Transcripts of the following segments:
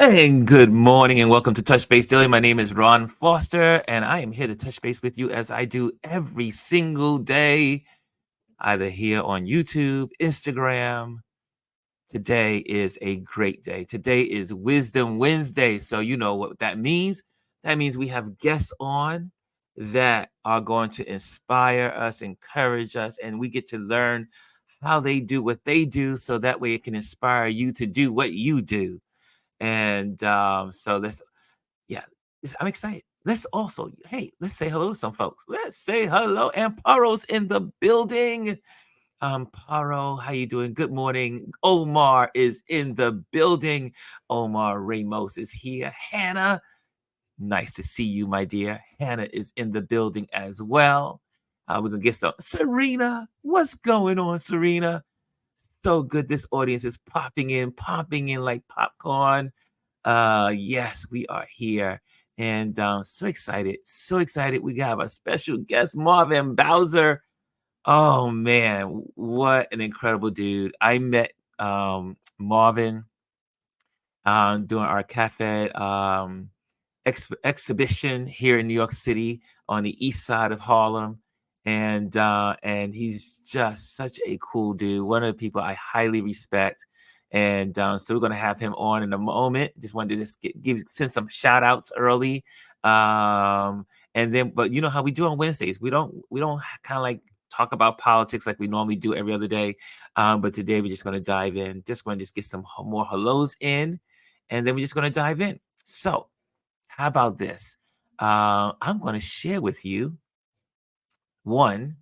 And good morning and welcome to Touch Base Daily. My name is Ron Foster, and I am here to touch base with you as I do every single day, either here on YouTube, Instagram. Today is a great day. Today is Wisdom Wednesday. So, you know what that means. That means we have guests on that are going to inspire us, encourage us, and we get to learn how they do what they do so that way it can inspire you to do what you do. And so let's, yeah, I'm excited. Let's also, hey, let's say hello to some folks. Let's say hello. And Paro's in the building. Paro, how you doing? Good morning. Omar is in the building. Omar Ramos is here. Hannah, nice to see you, my dear. Hannah is in the building as well. We're gonna get some. Serena, what's going on, Serena? So good. This audience is popping in like popcorn. Yes, we are here. And so excited, so excited. We have a special guest, Marvin Bowser. Oh man, what an incredible dude. I met Marvin during our cafe exhibition here in New York City on the east side of Harlem. And he's just such a cool dude, one of the people I highly respect. And so we're gonna have him on in a moment. Just wanted to just send some shout outs early. And then, but you know how we do on Wednesdays, we don't kind of like talk about politics like we normally do every other day. But today we're just gonna dive in, just gonna just get some more hellos in, and then we're just gonna dive in. So how about this? I'm going to share with you one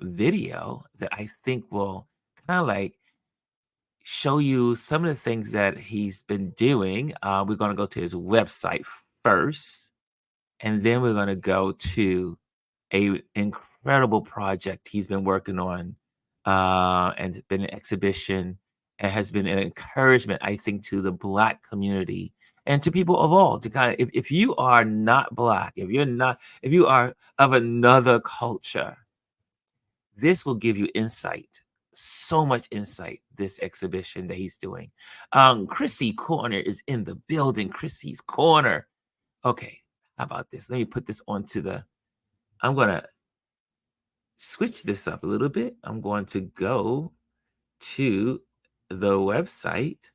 video that I think will kind of like show you some of the things that he's been doing. We're going to go to his website first, and then we're going to go to a incredible project he's been working on, and it's been an exhibition and has been an encouragement, I think, to the Black community and to people of all to kind of, if you are not Black, if you are of another culture, this will give you insight, so much insight, this exhibition that he's doing. Chrissy Corner is in the building. Chrissy's Corner. Okay, how about this? Let me put this onto I'm going to switch this up a little bit. I'm going to go to the website.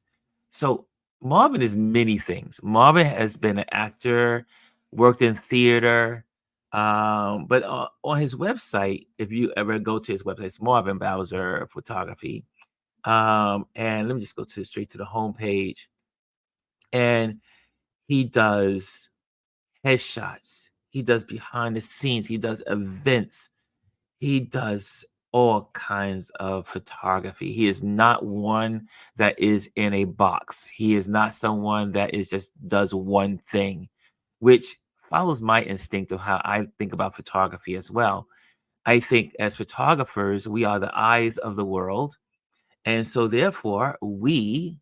So Marvin is many things. Marvin has been an actor, worked in theater, but on his website, if you ever go to his website, it's Marvin Bowser Photography. And let me just go straight to the homepage. And he does headshots. He does behind the scenes. He does events. He does all kinds of photography. He is not one that is in a box. He is not someone that is just does one thing, which follows my instinct of how I think about photography as well. I think as photographers, we are the eyes of the world. And so therefore we're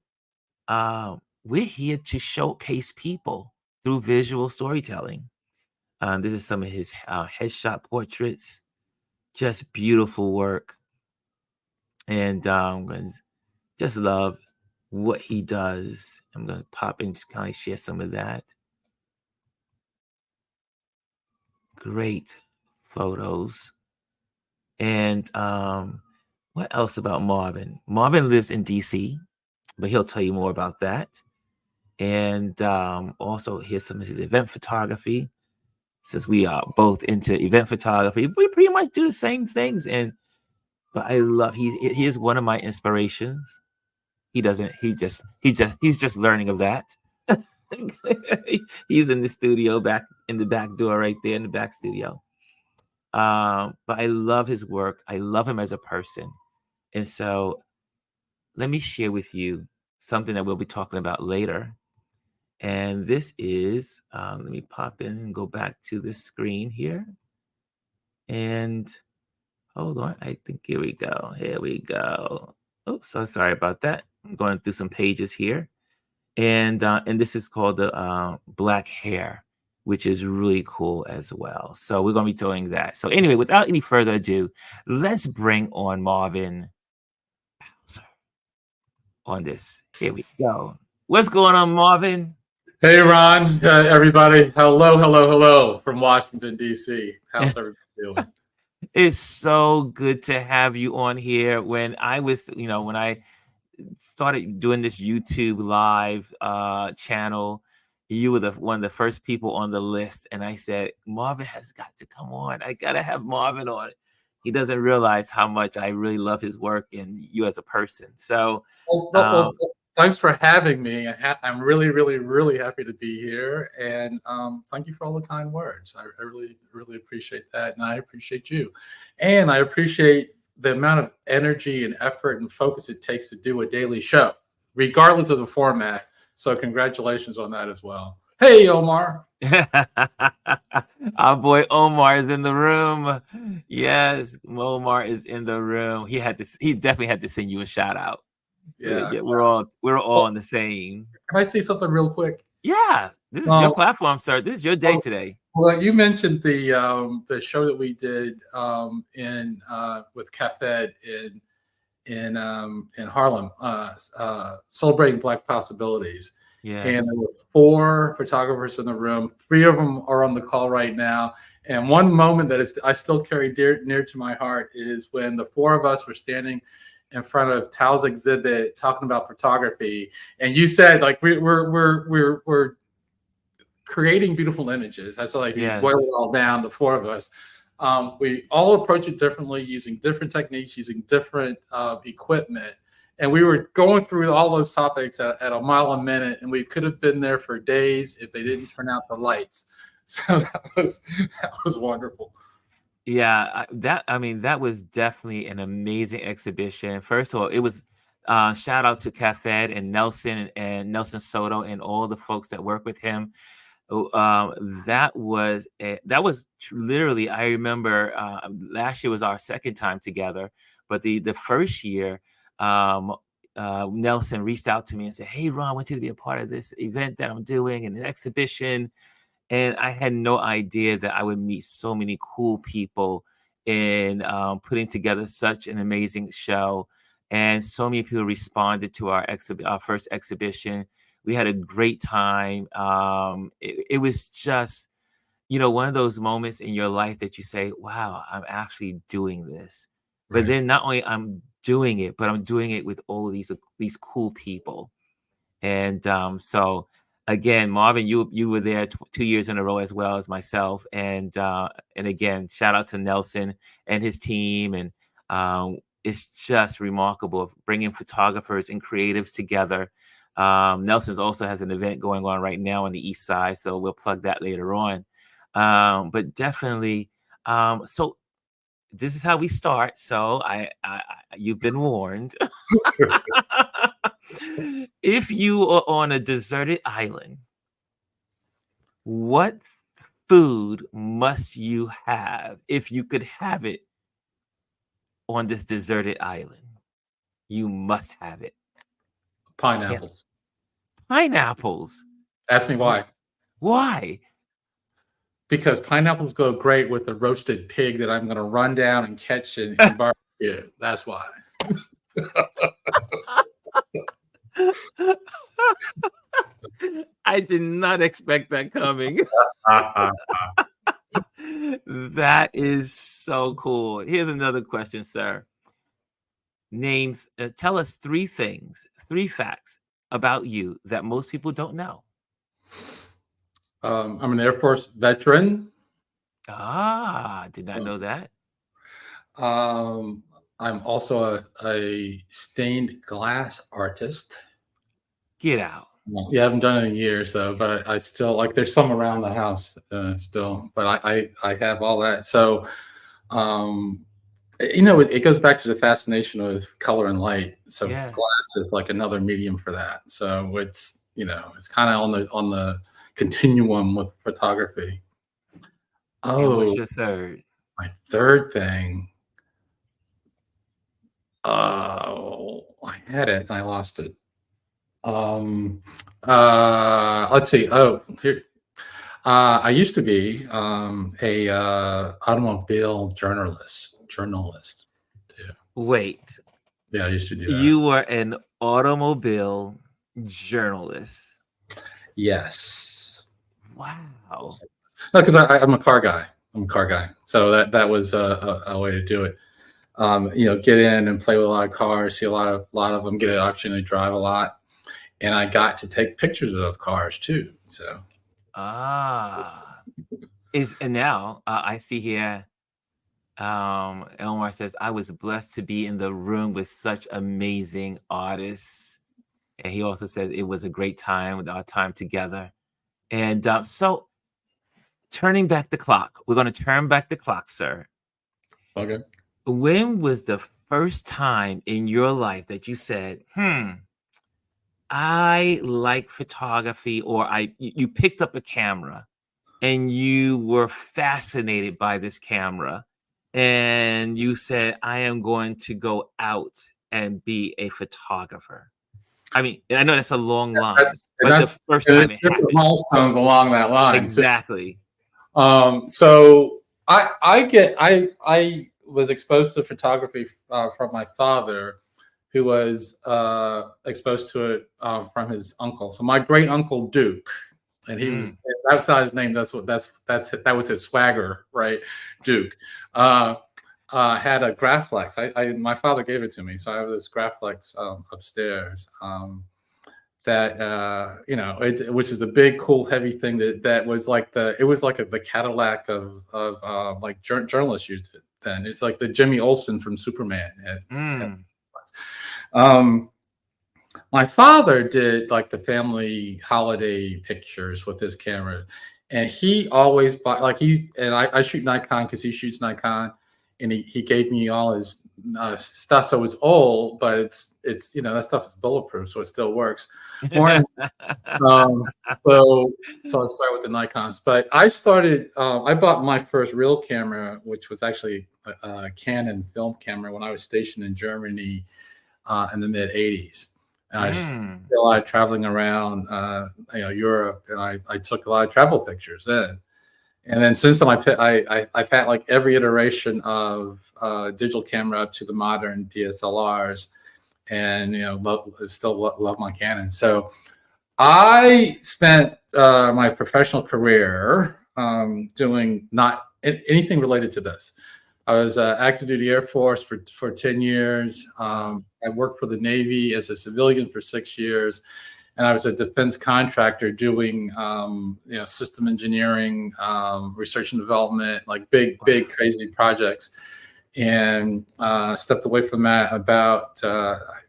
here to showcase people through visual storytelling. This is some of his headshot portraits, just beautiful work. And I'm going to just love what he does. I'm going to pop in, just kind of share some of that. Great photos. And what else about Marvin? Marvin lives in DC, but he'll tell you more about that. And also, here's some of his event photography. Since we are both into event photography, we pretty much do the same things. But I love he is one of my inspirations. He's just learning of that. He's in the studio back in the back door right there in the back studio. But I love his work. I love him as a person. And so let me share with you something that we'll be talking about later. And this is, let me pop in and go back to this screen here. And hold on, I think here we go. Here we go. Oh, so sorry about that. I'm going through some pages here. And this is called the Black Hair, which is really cool as well. So we're going to be doing that. So anyway, without any further ado, let's bring on Marvin Bowser. on this. Here we go. What's going on, Marvin? Hey, Ron, everybody. Hello, hello, hello from Washington, D.C. How's everybody doing? It's so good to have you on here. When I was, when I started doing this YouTube live channel, you were one of the first people on the list. And I said, Marvin has got to come on. I got to have Marvin on. He doesn't realize how much I really love his work and you as a person. So, Well, thanks for having me. I'm really, really, really happy to be here. And thank you for all the kind words. I really, really appreciate that. And I appreciate you. And I appreciate the amount of energy and effort and focus it takes to do a daily show, regardless of the format. So congratulations on that as well. Hey, Omar. Our boy Omar is in the room. Yes, Omar is in the room. He definitely had to send you a shout out. Yeah, we're all on the same. Can I say something real quick? Yeah, this is your platform, sir. This is your day today. Well, you mentioned the show that we did with Cafed in Harlem, celebrating Black possibilities. Yes. And there were 4 photographers in the room. 3 of them are on the call right now. And one moment that I still carry near to my heart is when the 4 of us were standing in front of Tao's exhibit talking about photography, and you said like we're creating beautiful images. I saw like you boil it all down, the 4 of us. We all approach it differently, using different techniques, using different equipment. And we were going through all those topics at a mile a minute, and we could have been there for days if they didn't turn out the lights. So that was wonderful. Yeah, that was definitely an amazing exhibition. First of all, it was shout out to Cafed and Nelson Soto and all the folks that work with him. That was literally, I remember last year was our second time together, but the first year, Nelson reached out to me and said, "Hey, Ron, I want you to be a part of this event that I'm doing and an exhibition." And I had no idea that I would meet so many cool people in putting together such an amazing show. And so many people responded to our first exhibition. We had a great time. It was just, one of those moments in your life that you say, wow, I'm actually doing this. Right. But then not only I'm doing it, but I'm doing it with all of these cool people. And so again, Marvin, you were there 2 years in a row as well as myself. And again, shout out to Nelson and his team. And it's just remarkable of bringing photographers and creatives together. Nelson's also has an event going on right now on the East Side, so we'll plug that later on. But definitely, so this is how we start. So you've been warned. If you are on a deserted island, what food must you have if you could have it on this deserted island? You must have it. Pineapples. Pineapples. Ask me why. Why? Because pineapples go great with the roasted pig that I'm going to run down and catch and barbecue. That's why. I did not expect that coming. That is so cool. Here's another question, sir. Tell us 3 facts about you that most people don't know. I'm an Air Force veteran. Did not know that. I'm also a stained glass artist. Get out. Yeah, I haven't done it in years though, but I still there's some around the house still, but I have all that. So, it goes back to the fascination with color and light. So yes. Glass is like another medium for that. So it's, it's kind of on the continuum with photography. And what's your third? My third thing. I had it and I lost it. Let's see. Here. I used to be a automobile journalist too. Wait. Yeah, I used to do that. You were an automobile journalist. Yes. Wow. No, because I'm a car guy. I'm a car guy. So that was a way to do it. Get in and play with a lot of cars, see a lot of them, get an opportunity to drive a lot, and I got to take pictures of cars too. So Ah. And now I see here, Elmar says, I was blessed to be in the room with such amazing artists. And he also said it was a great time with our time together. And so turning back the clock, we're going to turn back the clock, sir. okay. When was the first time in your life that you said, I like photography, or you picked up a camera and you were fascinated by this camera and you said, I am going to go out and be a photographer? I mean, I know that's a long line, but the first time it different happened. milestones along that line. Exactly. So I was exposed to photography from my father, who was exposed to it from his uncle. So my great uncle Duke, and that's not his name. That was his swagger, right? Duke had a Graflex. My father gave it to me, so I have this Graflex upstairs. Which is a big, cool, heavy thing that was like the Cadillac of like journalists used it then. It's like the Jimmy Olsen from Superman. My father did like the family holiday pictures with his camera, and he always bought I shoot Nikon because he shoots Nikon, and he gave me all his stuff. So it's old, but it's that stuff is bulletproof, so it still works. So I started with the Nikons, but I bought my first real camera, which was actually a Canon film camera, when I was stationed in Germany in the mid '80s. And I did a lot of traveling around Europe, and I took a lot of travel pictures then. And then since then, I've had like every iteration of digital camera up to the modern DSLRs, and still love my Canon. So I spent my professional career doing not anything related to this. I was active duty Air Force for 10 years. I worked for the Navy as a civilian for 6 years. And I was a defense contractor doing, system engineering, research and development, like big, crazy projects. And stepped away from that about,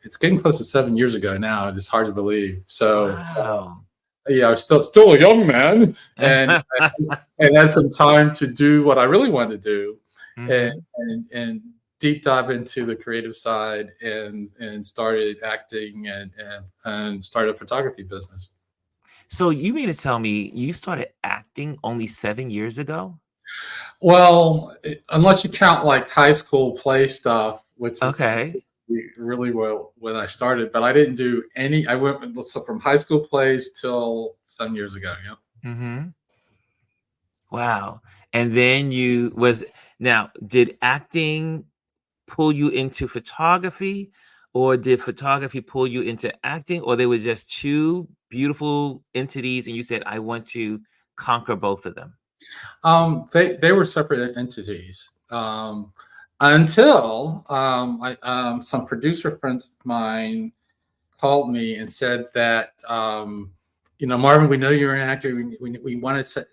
it's getting close to 7 years ago now. It's hard to believe. So, I was still a young man, and had some time to do what I really wanted to do, and deep dive into the creative side, and started acting and started a photography business. So you mean to tell me you started acting only 7 years ago? Well, unless you count like high school play stuff, which is Okay. really well when I started, but I didn't do any. I went from high school plays till 7 years ago. Yeah. Wow. And then did acting pull you into photography, or did photography pull you into acting, or they were just two beautiful entities and you said, I want to conquer both of them? They were separate entities until some producer friends of mine called me and said that Marvin, we know you're an actor. We want to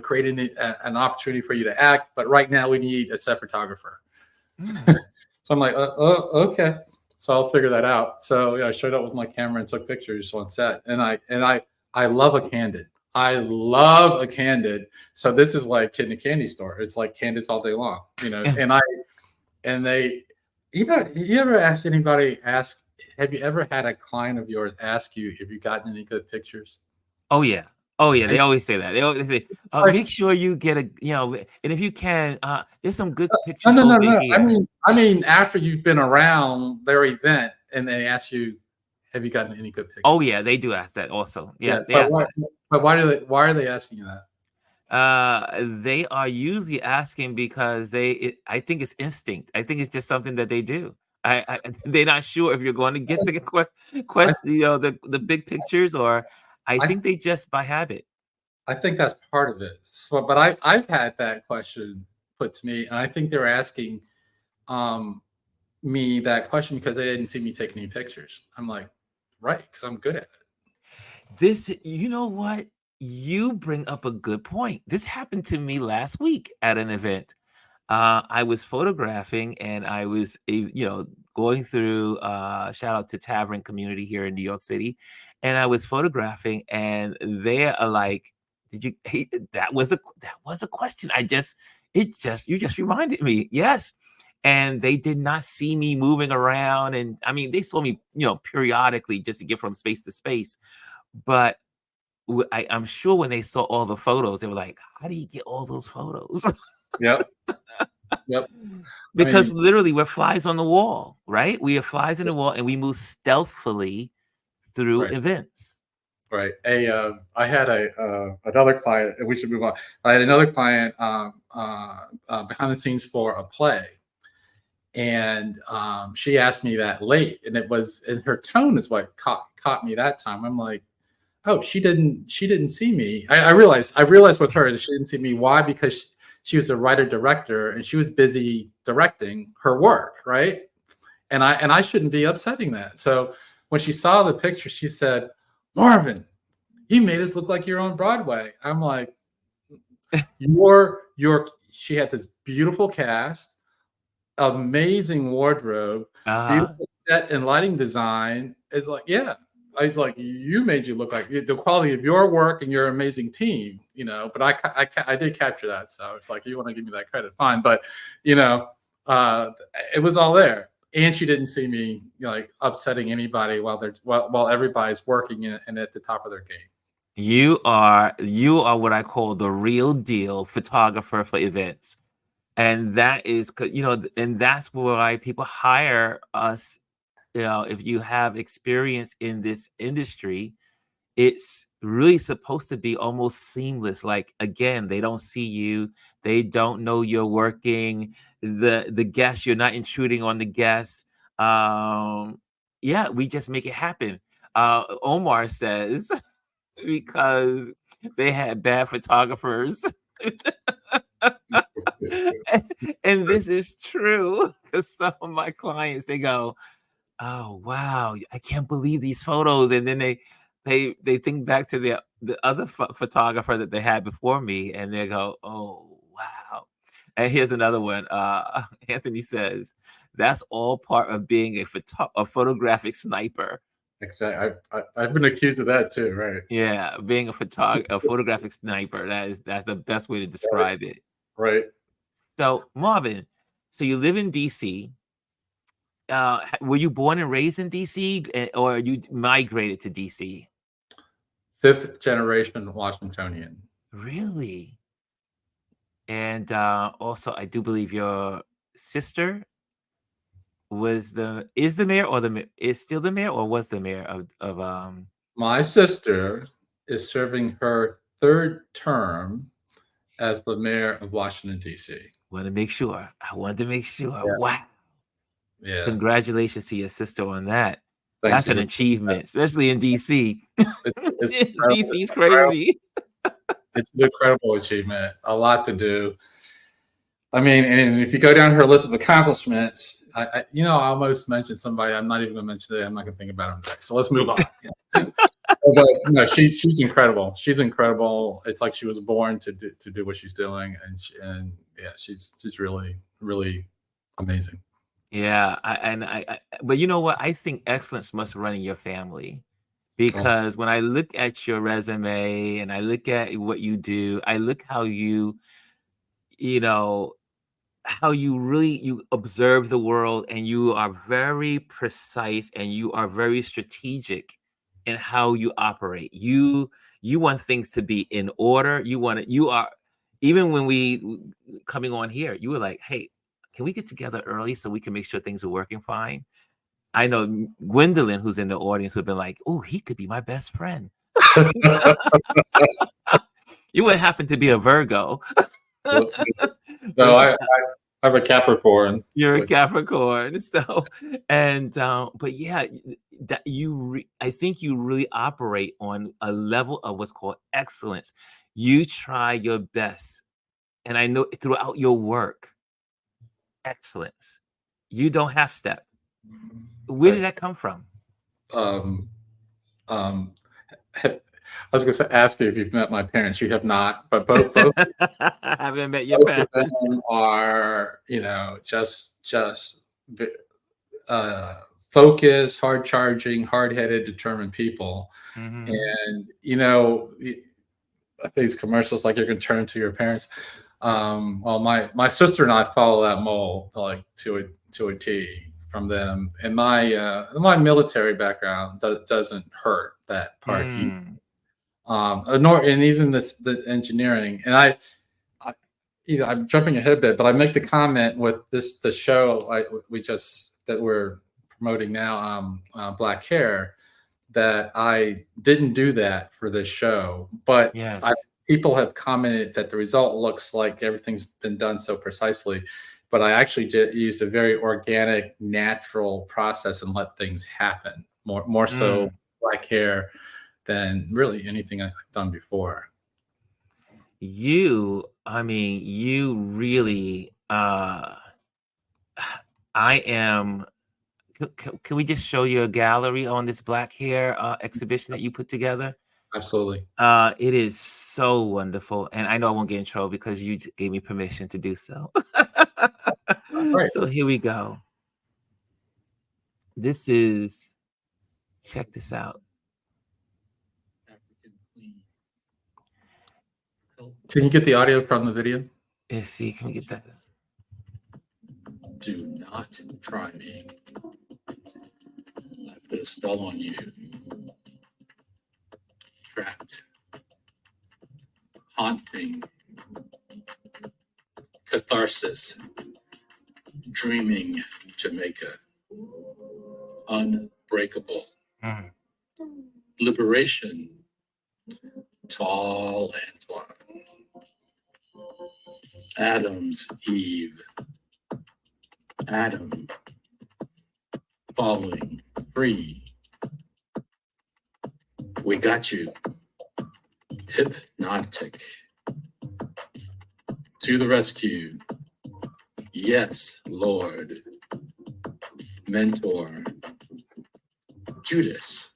create an opportunity for you to act, but right now we need a set photographer. So I'm like, okay. So I'll figure that out. So I showed up with my camera and took pictures on set, and I love a candid. I love a candid. So this is like kid in a candy store. It's like candids all day long, and they, you ever ask anybody, have you ever had a client of yours ask you if you've gotten any good pictures? Oh yeah. They always say that. They say, make sure you get and if you can, there's some good pictures over here. I mean, after you've been around their event and they ask you, have you gotten any good pictures? Oh yeah, they do ask that also. Yeah, but why are they asking you that? They are usually asking because I think it's instinct. I think it's just something that they do. they're not sure if you're going to get the I, the big pictures, or I I think they just by habit. I think that's part of it. So, but I've had that question put to me, and I think they're asking um, me that question because they didn't see me take any pictures. I'm like, right, because I'm good at it. This, you know what? You bring up a good point. This happened to me last week at an event. I was photographing and I was, going through, shout out to Tavern community here in New York City. And I was photographing and they are like, did you, hey, that was a question. You just reminded me. Yes. And they did not see me moving around. And I mean, they saw me, periodically just to get from space to space. But I'm sure when they saw all the photos, they were like, how do you get all those photos? Yep, yep. I Because mean, literally we're flies on the wall, right? We are flies in the wall and we move stealthily through right, events. right. I had another client. We should move on. I had another client behind the scenes for a play, and she asked me that late, and her tone is what caught me that time. I'm like, oh, she didn't see me. I realized with her that she didn't see me. Why? Because she was a writer director and she was busy directing her work, right? And I shouldn't be upsetting that. So when she saw the picture, she said, Marvin, you made us look like you're on Broadway. I'm like, your she had this beautiful cast, amazing wardrobe, Uh-huh. beautiful set and lighting design. It's like, yeah. I was like, you made you look like the quality of your work and your amazing team, But I did capture that, so it's like, you want to give me that credit, fine. But you know, it was all there, and she didn't see me like upsetting anybody while everybody's working and at the top of their game. You are what I call the real deal photographer for events. And that is, and that's why people hire us. If you have experience in this industry, it's really supposed to be almost seamless. Like again, they don't see you, they don't know you're working. The guests, you're not intruding on the guests. Yeah, we just make it happen. Omar says because they had bad photographers. And this is true because some of my clients, they go, oh wow, I can't believe these photos. And then they think back to the other photographer that they had before me, and they go, oh wow. And here's another one. Anthony says, that's all part of being a photographic sniper. Exactly. I've been accused of that too, right? Yeah, being a photographic sniper. That's the best way to Right. describe it. Right. So Marvin, so you live in DC. Were you born and raised in DC, or you migrated to DC? Fifth generation Washingtonian. Really? And also, I do believe your sister is the mayor, or is still the mayor, or was the mayor of. My sister is serving her third term as the mayor of Washington, D.C. Want to make sure. I wanted to make sure. Yeah. Wow! Yeah. Congratulations to your sister on that. Thank That's an you. achievement, especially in DC. It's incredible. DC's crazy. It's an incredible achievement. A lot to do. I mean, and if you go down her list of accomplishments, I almost mentioned somebody. I'm not even going to mention it. I'm not going to think about them next. So let's move on. But no, she's incredible. She's incredible. It's like she was born to do what she's doing, and yeah, she's really really amazing. Yeah, but you know what? I think excellence must run in your family, Oh, because when I look at your resume and I look at what you do, I look how you know, how you observe the world, and you are very precise and you are very strategic in how you operate. You want things to be in order. You are, even when coming on here, you were like, hey, can we get together early so we can make sure things are working fine? I know Gwendolyn, who's in the audience, would have been like, oh, he could be my best friend. You would happen to be a Virgo. no, But I I have a Capricorn. You're a Like, Capricorn, so and but yeah, that I think you really operate on a level of what's called excellence. You try your best, and I know throughout your work, excellence. You don't half step. Where did but that come from? um, um, I was going to ask you if you've met my parents. You have not, but I haven't met your both of parents. them are, just uh, focused, hard charging, hard headed, determined people. Mhm. And these commercials like you're going to turn to your parents. Well, my sister and I follow that mold like to a T from them, and my military background doesn't hurt that part. Mm. Nor and even the engineering. And I'm jumping ahead a bit, but I make the comment with the show we just that we're promoting now, Black Hair, that I didn't do that for this show, but Yes. people have commented that the result looks like everything's been done so precisely. But I actually used a very organic, natural process and let things happen more so Mm. Black Hair than really anything I've done before. I mean, you really, I am can we just show you a gallery on this black hair, exhibition that you put together? Absolutely. It is so wonderful, and I know I won't get in trouble because you gave me permission to do so. Right. So here we go. This is check this out. African Queen. Can you get the audio from the video? Let's see, can we get that? Do not try me. I put a spell on you. Trapped. Haunting. Catharsis. Dreaming Jamaica. Unbreakable. Mm. Liberation. Tall Antoine. Adam's Eve. Adam. Falling free. We got you. Hypnotic. To the rescue. Yes, Lord. Mentor. Judas.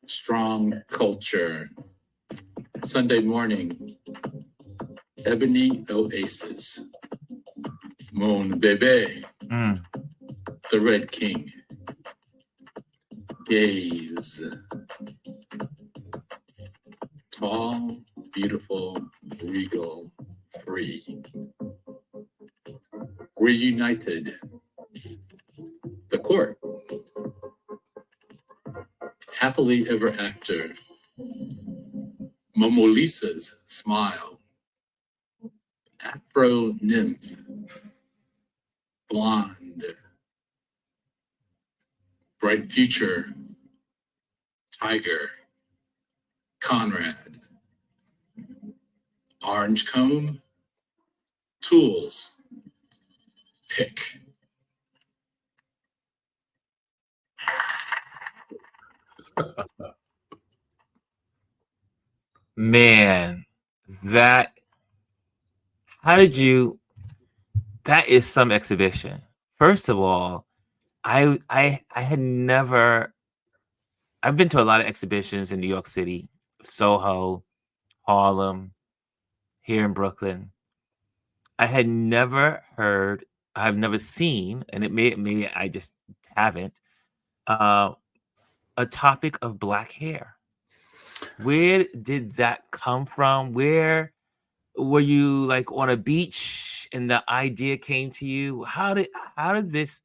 Strong culture. Sunday morning. Ebony Oasis. Mon Bebe. Mm. The Red King. Gaze. Tall, beautiful, regal, free. Reunited. The court. Happily ever after. Momo Lisa's smile. Afro nymph. Blonde. Bright future. Tiger. Conrad. Orange comb. Tools. Pick. Man, that how did you that is some exhibition. First of all, I had never I've been to a lot of exhibitions in New York City, Soho, Harlem, here in Brooklyn. I had never heard, I've never seen, and maybe I just haven't, uh, a topic of black hair. Where did that come from? Where were you like on a beach and the idea came to you? How did this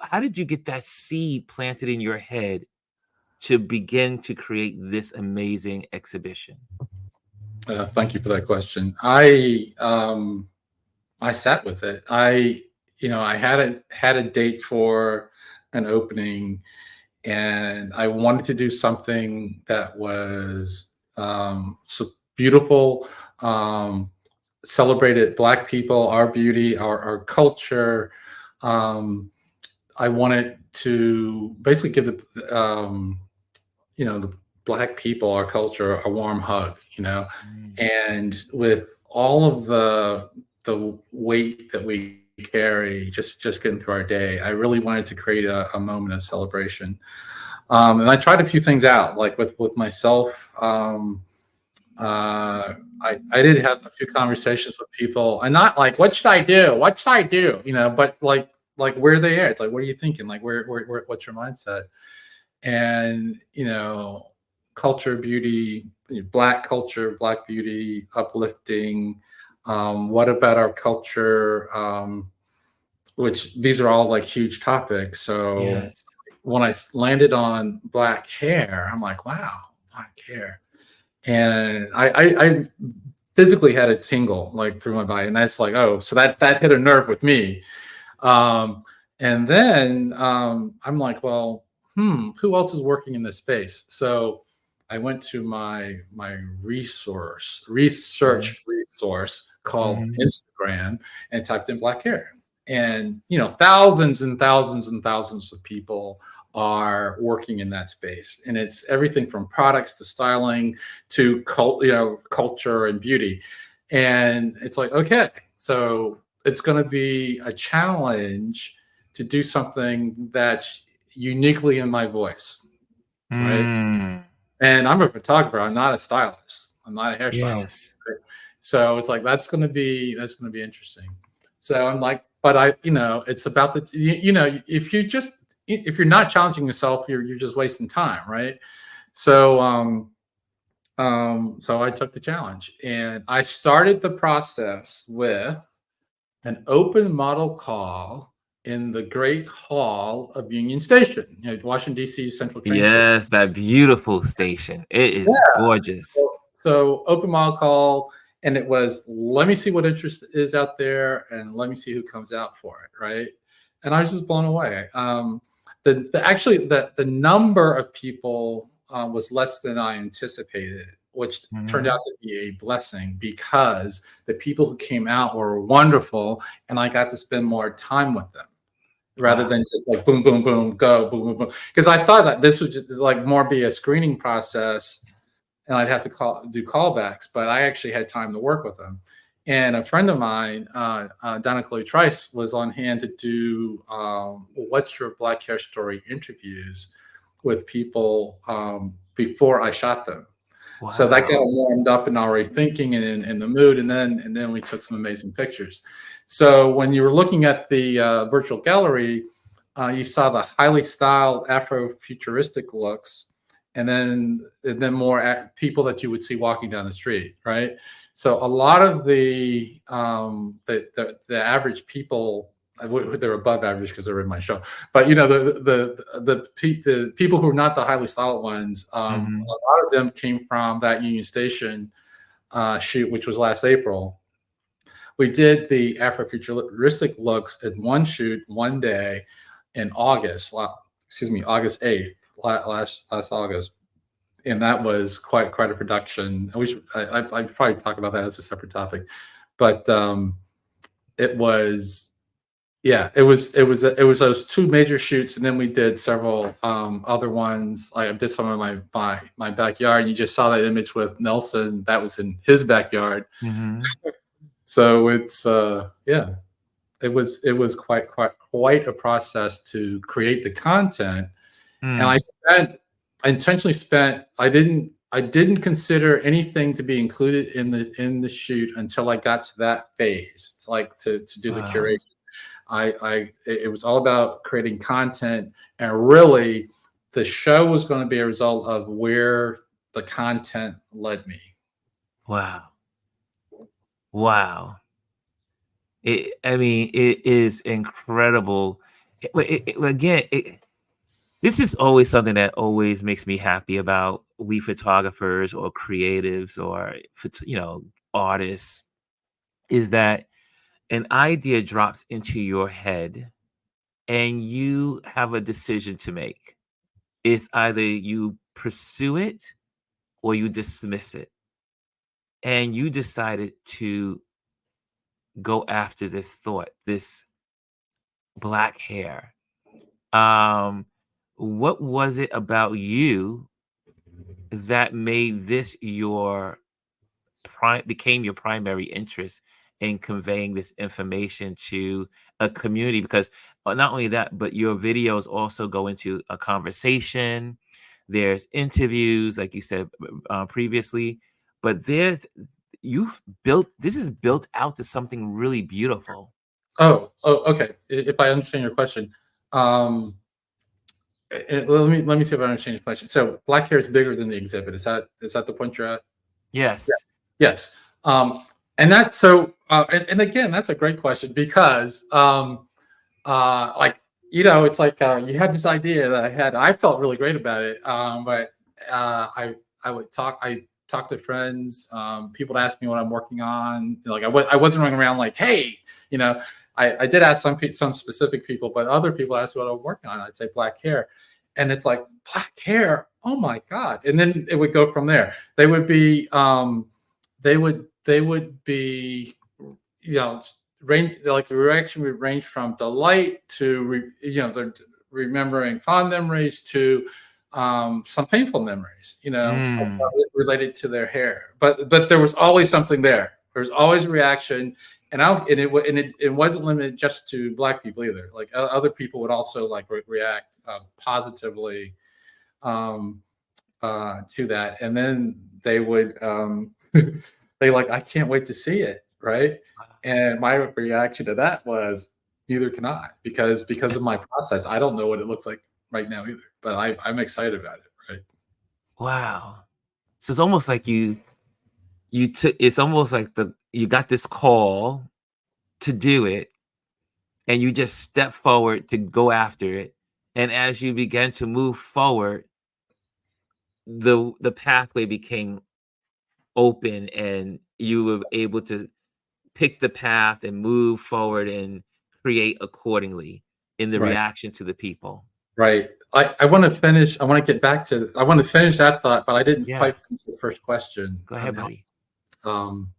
how did you get that seed planted in your head to begin to create this amazing exhibition? Thank you for that question. I sat with it. I had a date for an opening, and I wanted to do something that was so beautiful, celebrated Black people, our beauty, our culture. Um, I wanted to basically give the Black people, our culture, a warm hug, Mm. and with all of the weight that we carry, just getting through our day, I really wanted to create a moment of celebration. And I tried a few things out, like with myself. I did have a few conversations with people, and not like, what should I do? What should I do? But like where are they at? It's like, what are you thinking? Like where what's your mindset? And culture, beauty, Black culture, Black beauty, uplifting. What about our culture? Which these are all like huge topics. So Yes. when I landed on Black hair, I'm like, wow, Black hair. And I physically had a tingle like through my body, and that's like, oh, so that hit a nerve with me. Um, and then I'm like, well, who else is working in this space? So I went to my Mhm. research resource called Mhm. Instagram and typed in Black hair. And thousands and thousands and thousands of people are working in that space. And it's everything from products to styling to culture and beauty. And it's like, okay, so it's going to be a challenge to do something that's uniquely in my voice, right? Mm. And I'm a photographer. I'm not a stylist. I'm not a hairstylist. Yes. Right? So it's like that's gonna be interesting. So I'm like, but it's about if you're not challenging yourself, you're just wasting time, right? So so I took the challenge and I started the process with an open model call in the Great Hall of Union Station, Washington, D.C. Central Train Station. Yes, that beautiful station. It is Yeah. gorgeous. So open model call, and it was, let me see what interest is out there, and let me see who comes out for it, right? And I was just blown away. The number of people was less than I anticipated, which turned Mhm. out to be a blessing because the people who came out were wonderful, and I got to spend more time with them rather Wow. than just like boom, boom, boom, go, boom, boom, boom. Because I thought that this would just like more be a screening process, and I'd have to do callbacks, but I actually had time to work with them. And a friend of mine, Donna Chloe Trice, was on hand to do "What's Your Black Hair Story" interviews with people before I shot them. So that got Wow. them warmed up and already thinking and in the mood, and then we took some amazing pictures. So when you were looking at the virtual gallery, you saw the highly styled Afro-futuristic looks, and then more people that you would see walking down the street, right? So a lot of the average people, they're above average because they're in my show, but the people who are not the highly styled ones, a Mhm. lot of them came from that Union Station shoot, which was last April. We did the Afrofuturistic looks in one shoot one day in August. Excuse me, August 8th, last August, and that was quite a production. I'd probably talk about that as a separate topic, but it was yeah, it was those two major shoots, and then we did several other ones. I did some in my backyard, and you just saw that image with Nelson. That was in his backyard. Mhm. So it's yeah, it was quite a process to create the content, and Mm. I intentionally spent. I didn't consider anything to be included in the shoot until I got to that phase. It's like to do the Wow. curation. It was all about creating content, and really the show was going to be a result of where the content led me. Wow. Wow. I mean, it is incredible. Again, this is always something that always makes me happy about we photographers or creatives or artists is that an idea drops into your head and you have a decision to make. It's either you pursue it or you dismiss it. And you decided to go after this thought, this black hair? Um, what was it about you that made this your became your primary interest in conveying this information to a community? Because not only that, but your videos also go into a conversation. There's interviews, like you said previously, but you've built this is built out to something really beautiful. Okay. If I understand your question, let me see if I understand your question. So black hair is bigger than the exhibit. Is that the point you're at? Yes. Yes. Yes. And that so and again, that's a great question because like it's like you had this idea that I had. I felt really great about it, but I talk to friends. People would ask me what I'm working on. Like I wasn't running around like, hey, you know. I did ask some specific people, but other people asked what I'm working on. I'd say black hair, and it's like black hair. Oh my god! And then it would go from there. They would be range, like the reaction would range from delight to remembering fond memories to some painful memories, Mm, related to their hair. But there was always something there. There was always a reaction, and it wasn't limited just to black people either. Like other people would also like react positively um, to that, and then they would they like, I can't wait to see it, right? And my reaction to that was, neither can I, because of my process. I don't know what it looks like right now either, but I'm excited about it, right? wow. So it's almost like it's almost like you got this call to do it, and you just step forward to go after it. And as you began to move forward, the pathway became open, and you were able to pick the path and move forward and create accordingly in the Right. reaction to the people. Right. I want to finish. I want to get back to. I want to finish that thought, but I didn't Yeah. quite finish the first question. Go ahead, buddy. Um,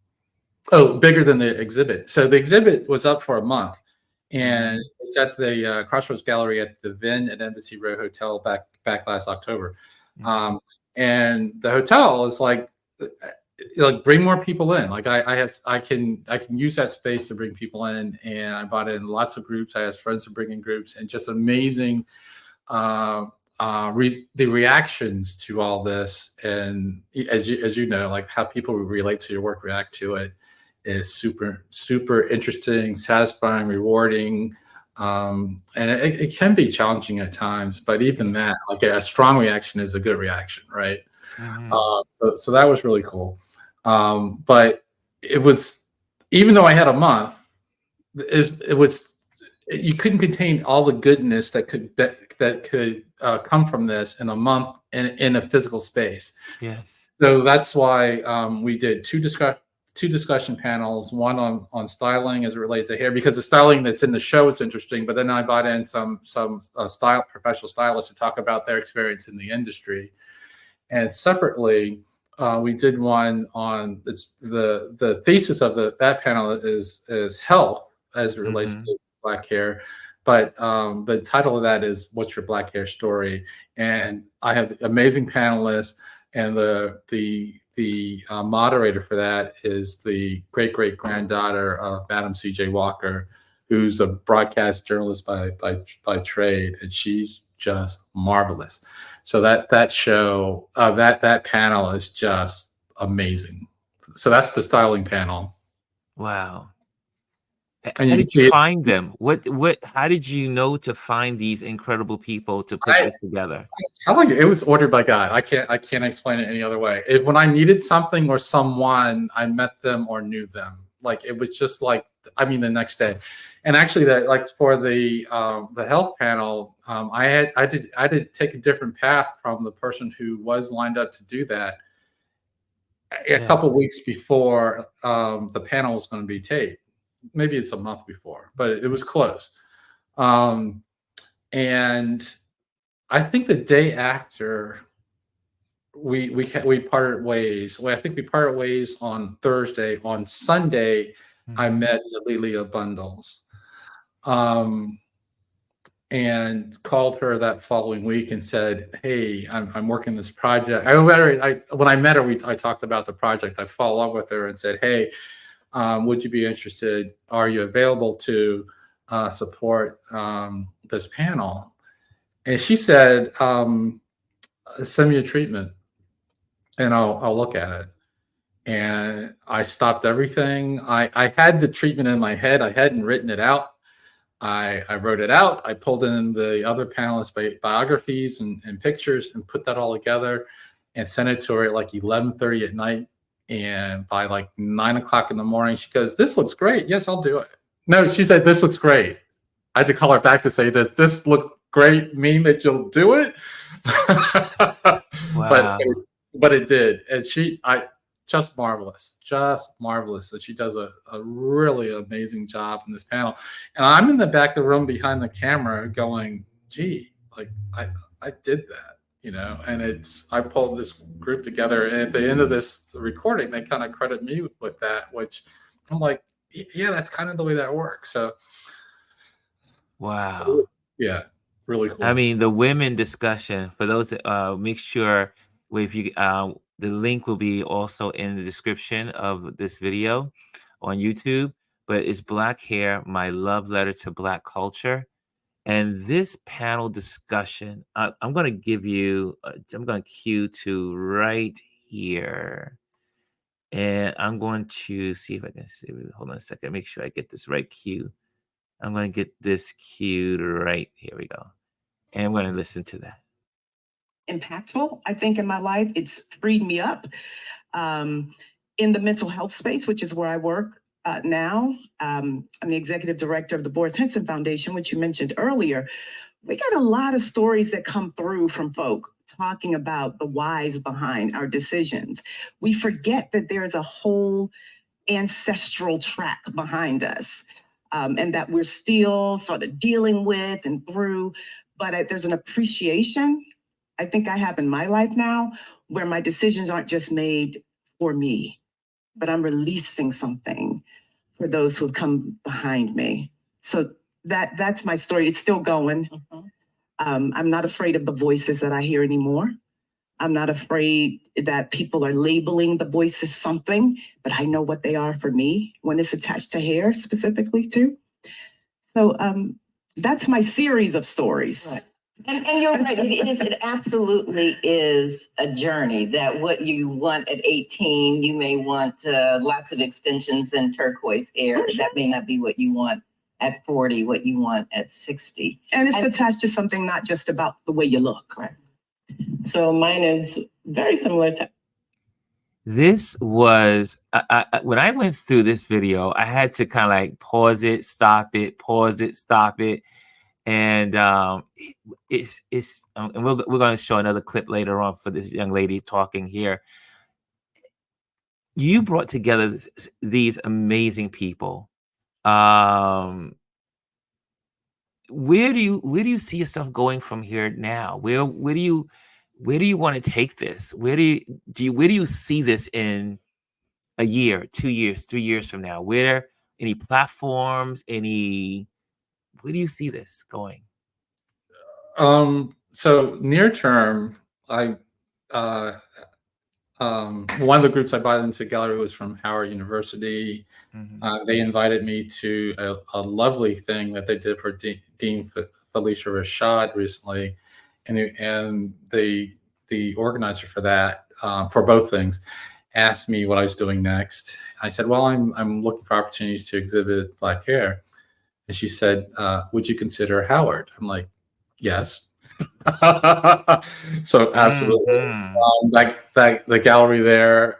oh, bigger than the exhibit. So the exhibit was up for a month, and it's at the Crossroads Gallery at the Vin at Embassy Row Hotel back last October. Mhm. And the hotel is like bring more people in. Like I can use that space to bring people in, and I brought in lots of groups. I asked friends to bring in groups, and just amazing the reactions to all this. And as you know, like how people relate to your work, react to it, is super interesting, satisfying, rewarding. And it can be challenging at times, but even that, like a strong reaction is a good reaction, right? Mhm. So that was really cool. But it was, even though I had a month, it was, you couldn't contain all the goodness that could come from this in a month in a physical space. Yes. So that's why we did two discussion panels, one on styling as it relates to hair, because the styling that's in the show is interesting. But then I brought in some professional stylists to talk about their experience in the industry. And separately, we did one on the thesis of that panel is health as it relates Mhm. to black hair. But the title of that is "What's Your Black Hair Story?" And I have amazing panelists, and the moderator for that is the great granddaughter of Madam C.J. Walker, who's a broadcast journalist by trade, and she's just marvelous. So that show, that panel is just amazing. So that's the styling panel, Wow. and How you can did you see it. find them? How did you know to find these incredible people to put I, this together? I like it. It was ordered by God. I can't explain it any other way. When I needed something or someone, I met them or knew them. Like it was just like, I mean, the next day. And actually, that, like, for the health panel, I did take a different path from the person who was lined up to do that a couple Yes. weeks before the panel was going to be taped. Maybe it's a month before, but it was close. Um, and I think the day after we parted ways. Well, I think we parted ways on Thursday. On Sunday, I Mhm. met Lilia Bundles. Um, and called her that following week and said, "Hey, I'm working this project." When I met her, I talked about the project. I followed up with her and said, "Hey, would you be interested? Are you available to support this panel?" And she said, "Send me a treatment, and I'll look at it." And I stopped everything. I had the treatment in my head. I hadn't written it out. I wrote it out. I pulled in the other panelists' biographies and pictures and put that all together and sent it to her at like 11:30 at night. And by like 9 o'clock in the morning, she goes, "This looks great. Yes, I'll do it." No, she said, "This looks great." I had to call her back to say, "Does this look great mean that you'll do it?" but Wow. but it did. And just just marvelous that she does a really amazing job in this panel. And I'm in the back of the room behind the camera going, "Gee, like I did that, you know." And I pulled this group together, and at the end of this recording, they kind of credit me with that, which I'm like, yeah, that's kind of the way that works. So Wow. yeah, really I cool. mean, the women discussion, for those, make sure if you, the link will be also in the description of this video on YouTube, but it's Black Hair, My Love Letter to Black Culture. And this panel discussion, I'm going to give you, I'm going to cue to right here. And I'm going to see if I can see. Hold on a second. Make sure I get this right cue. I'm going to get this cued right. Here we go. And I'm going to listen to that. Impactful, I think, in my life. It's freed me up in the mental health space, which is where I work now. I'm the executive director of the Boris Henson Foundation, which you mentioned earlier. We got a lot of stories that come through from folk talking about the whys behind our decisions. We forget that there's a whole ancestral track behind us, and that we're still sort of dealing with and through. But there's an appreciation I think I have in my life now where my decisions aren't just made for me, but I'm releasing something for those who have come behind me. So that's my story. It's still going. Mm-hmm. I'm not afraid of the voices that I hear anymore. I'm not afraid that people are labeling the voices something, but I know what they are for me when it's attached to hair specifically too. So that's my series of stories. Right. And you're right. It absolutely is a journey. That what you want at 18, you may want lots of extensions and turquoise hair. That may not be what you want at 40, what you want at 60. And it's attached to something not just about the way you look. Right. So mine is very similar to. This was, when I went through this video, I had to kind of like pause it, stop it. And and we're going to show another clip later on for this young lady talking here. You brought together these amazing people. Where do you see yourself going from here now? Where do you want to take this? Where do you see this in a year, 2 years, 3 years from now? Any platforms, where do you see this going? So near term, one of the groups I brought into the gallery was from Howard University. Mm-hmm. They invited me to a lovely thing that they did for Dean Felicia Rashad recently, and the organizer for that, for both things, asked me what I was doing next. I said, "Well, I'm looking for opportunities to exhibit Black hair," and she said, "Would you consider Howard?" I'm like, "Yes." So absolutely. Mm-hmm. The gallery there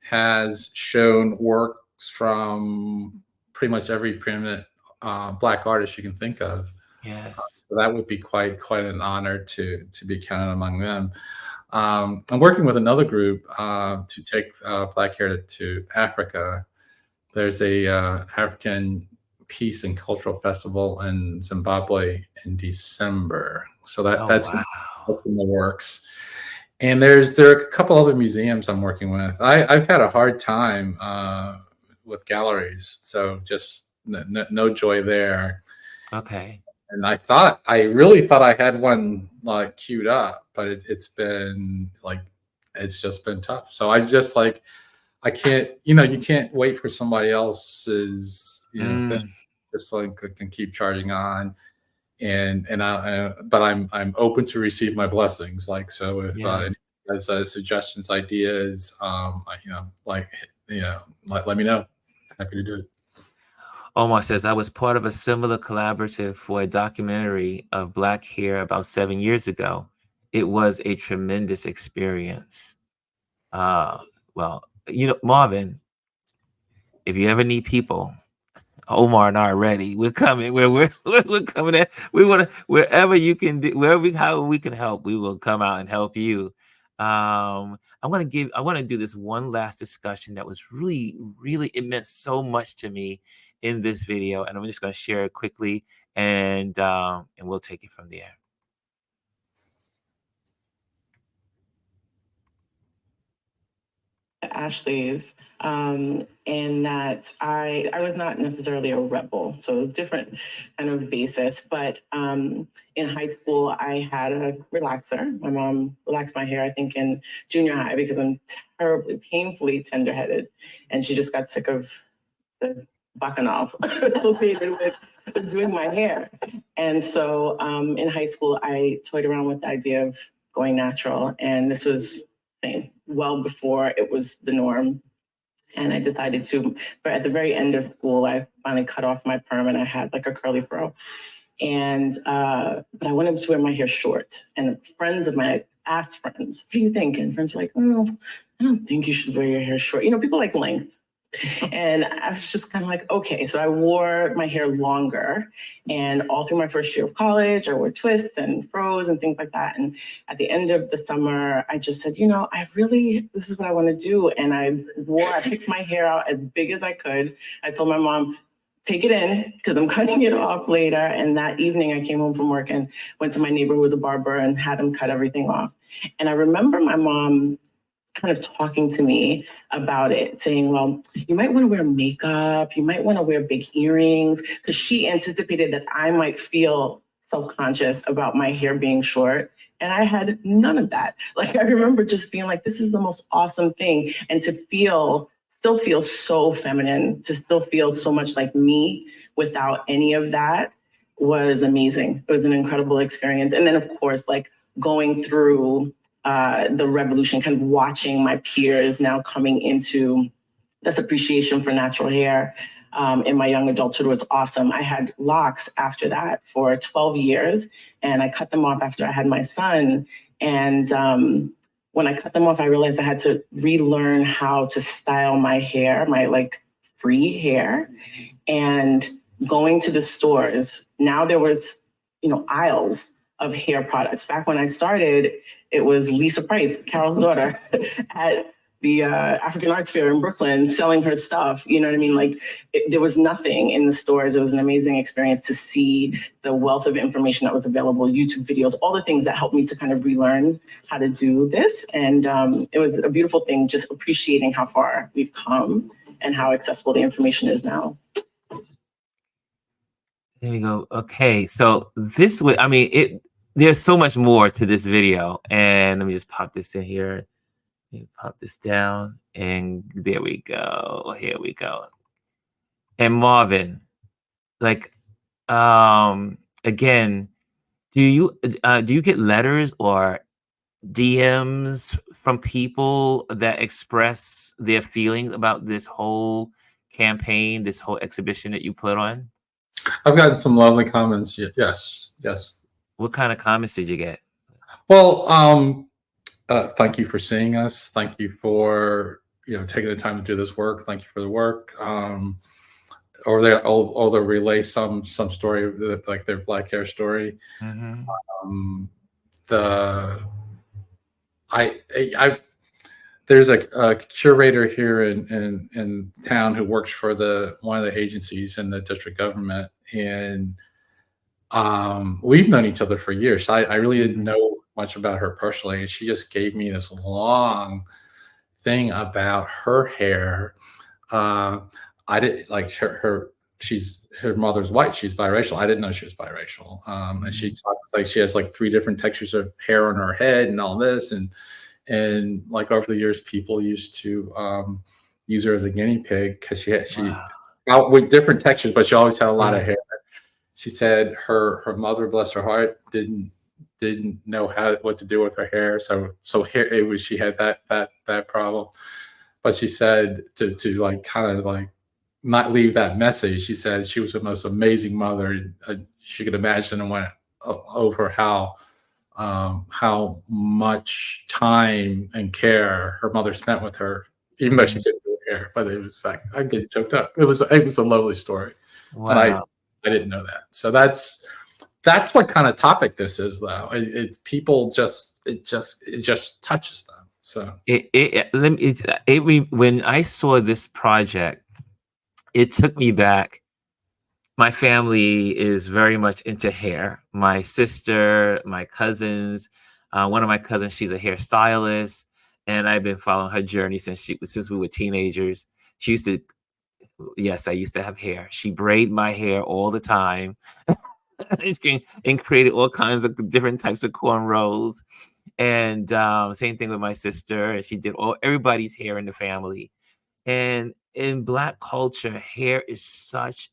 has shown works from pretty much every preeminent Black artist you can think of. Yes. So that would be quite an honor to be counted among them. I'm working with another group to take Black hair to Africa. There's a African Peace and Cultural Festival in Zimbabwe in December. So that's in the works. And there are a couple other museums I'm working with. I've had a hard time with galleries. So just no joy there. Okay. And I really thought I had one like queued up, but it's been like, it's just been tough. So I just like, I can't, you can't wait for somebody else's, thing. Just like I can keep charging on, but I'm open to receive my blessings. Like, so if Yes. there's suggestions, ideas, let me know. Happy to do it. Omar says, I was part of a similar collaborative for a documentary of Black hair about 7 years ago. It was a tremendous experience. Well, Marvin, if you ever need people, Omar and I are ready. We're coming. We're coming in. We want to, wherever you can do, how we can help, we will come out and help you. I want to do this one last discussion that was really, really, it meant so much to me in this video, and I'm just going to share it quickly, and we'll take it from there. Ashley's, in that I was not necessarily a rebel, so different kind of basis. But in high school, I had a relaxer. My mom relaxed my hair, I think, in junior high because I'm terribly, painfully tender-headed, and she just got sick of the bacchanal associated with doing my hair. And so in high school, I toyed around with the idea of going natural, and this was well before it was the norm. And I decided to, but at the very end of school, I finally cut off my perm and I had like a curly fro. And, but I wanted to wear my hair short. And friends of mine, I asked friends, what do you think? And friends were like, oh, I don't think you should wear your hair short. People like length. And I was just kind of like, okay. So I wore my hair longer, and all through my first year of college, I wore twists and fros and things like that. And at the end of the summer, I just said, this is what I want to do. And I picked my hair out as big as I could. I told my mom, take it in because I'm cutting it off later. And that evening I came home from work and went to my neighbor who was a barber and had him cut everything off. And I remember my mom kind of talking to me about it, saying, well, you might want to wear makeup, you might want to wear big earrings, because she anticipated that I might feel self-conscious about my hair being short. And I had none of that. Like, I remember just being like, this is the most awesome thing. And to still feel so feminine, to still feel so much like me without any of that was amazing. It was an incredible experience. And then, of course, like going through the revolution, kind of watching my peers now coming into this appreciation for natural hair in my young adulthood was awesome. I had locks after that for 12 years, and I cut them off after I had my son. And when I cut them off, I realized I had to relearn how to style my hair, my like free hair. And going to the stores, now there was, aisles of hair products. Back when I started, it was Lisa Price, Carol's daughter, at the African Arts Fair in Brooklyn selling her stuff. You know what I mean? Like there was nothing in the stores. It was an amazing experience to see the wealth of information that was available, YouTube videos, all the things that helped me to kind of relearn how to do this. And it was a beautiful thing, just appreciating how far we've come and how accessible the information is now. There we go. Okay, so this way, there's so much more to this video, and let me just pop this in here. Let me pop this down, and there we go. Here we go. And Marvin, like, again, do you get letters or DMs from people that express their feelings about this whole campaign, this whole exhibition that you put on? I've gotten some lovely comments. Yes. What kind of comments did you get? Well, thank you for seeing us. Thank you for taking the time to do this work. Thank you for the work. Or they'll relay some story, like their Black hair story. Mm-hmm. There's a curator here in town who works for one of the agencies in the district government, and we've known each other for years. So I really didn't know much about her personally, and she just gave me this long thing about her hair. I didn't like her. She's her mother's white. She's biracial. I didn't know she was biracial. And she talks like she has like 3 different textures of hair on her head and all this. And like over the years, people used to use her as a guinea pig because she Wow. out with different textures, but she always had a lot of Right. hair. She said her mother, bless her heart, didn't know what to do with her hair. So hair it was she had that problem. But she said to like kind of like not leave that message. She said she was the most amazing mother she could imagine, and went over how much time and care her mother spent with her, even though she couldn't do her hair. But it was like I get choked up. It was a lovely story, and I Wow. didn't know that. So that's what kind of topic this is, though. It's people it just touches them. So Let me, when I saw this project, it took me back. My family is very much into hair. My sister, my cousins, one of my cousins, she's a hairstylist, and I've been following her journey since we were teenagers. She used to, yes, I used to have hair. She braided my hair all the time. And created all kinds of different types of cornrows. And same thing with my sister. She did everybody's hair in the family. And in Black culture, hair is such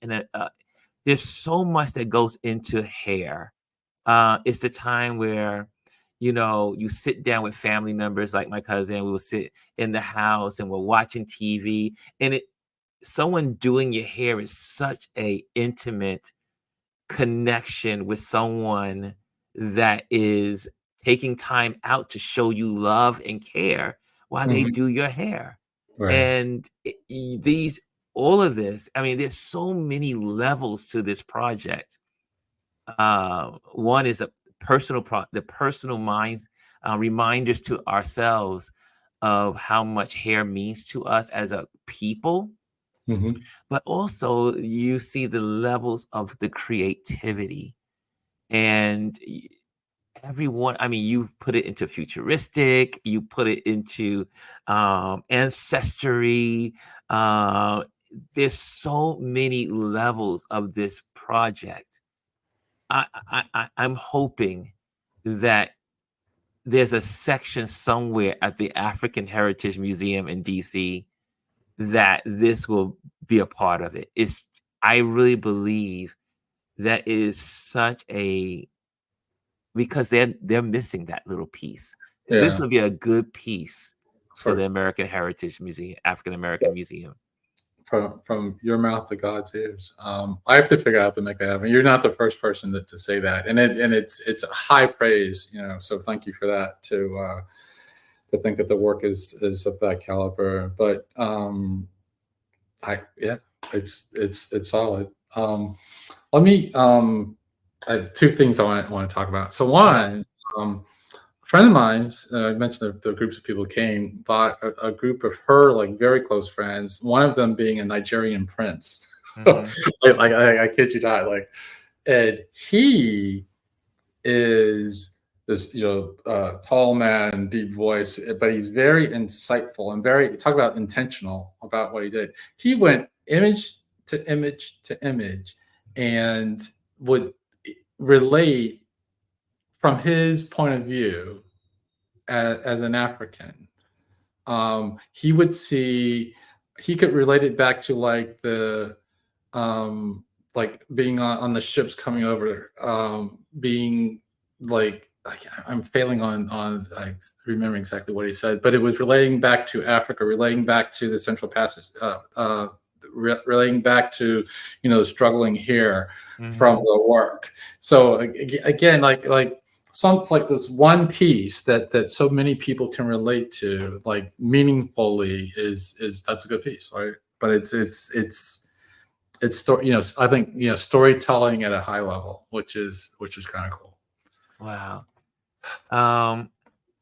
there's so much that goes into hair. It's the time where, you sit down with family members like my cousin. We will sit in the house and we're watching TV. And someone doing your hair is such a intimate connection with someone that is taking time out to show you love and care while they mhm, do your hair. right. And all of this, I mean, there's so many levels to this project. One is the personal minds, reminders to ourselves of how much hair means to us as a people, Mhm, but also you see the levels of the creativity. And everyone, I mean, you put it into futuristic, you put it into ancestry. uh, there's so many levels of this project. I'm hoping that there's a section somewhere at the African Heritage Museum in DC that this will be a part of it. I really believe that is such a because they're missing that little piece. This yeah. will be a good piece for the For American Heritage Museum, African American Museum. from your mouth to God's ears. I have to figure out how to make that happen. You're not the first person to say that, and it's high praise. So thank you for that. To think that the work is of that caliber, but yeah, it's solid. Let me I have 2 things I want to talk about. So Yeah. one, a friend of mine, I mentioned the groups of people came, bought a group of her like very close friends. One of them being a Nigerian prince. Hmm. I kid you not. Like, and he is this tall man, deep voice, but he's very insightful and very talk about intentional about what he did. He went image to image to image and would relate from his point of view as an African. He would see he could relate it back to um, like being on the ships coming over, being like I'm failing on like remembering exactly what he said, but it was relating back to Africa, relating back to the Central Passage, relating back to struggling here from Hmm. the work. So again, like something like this one piece that so many people can relate to, like meaningfully, is that's a good piece, right? But it's I think storytelling at a high level, which is kind of cool. Wow. Um,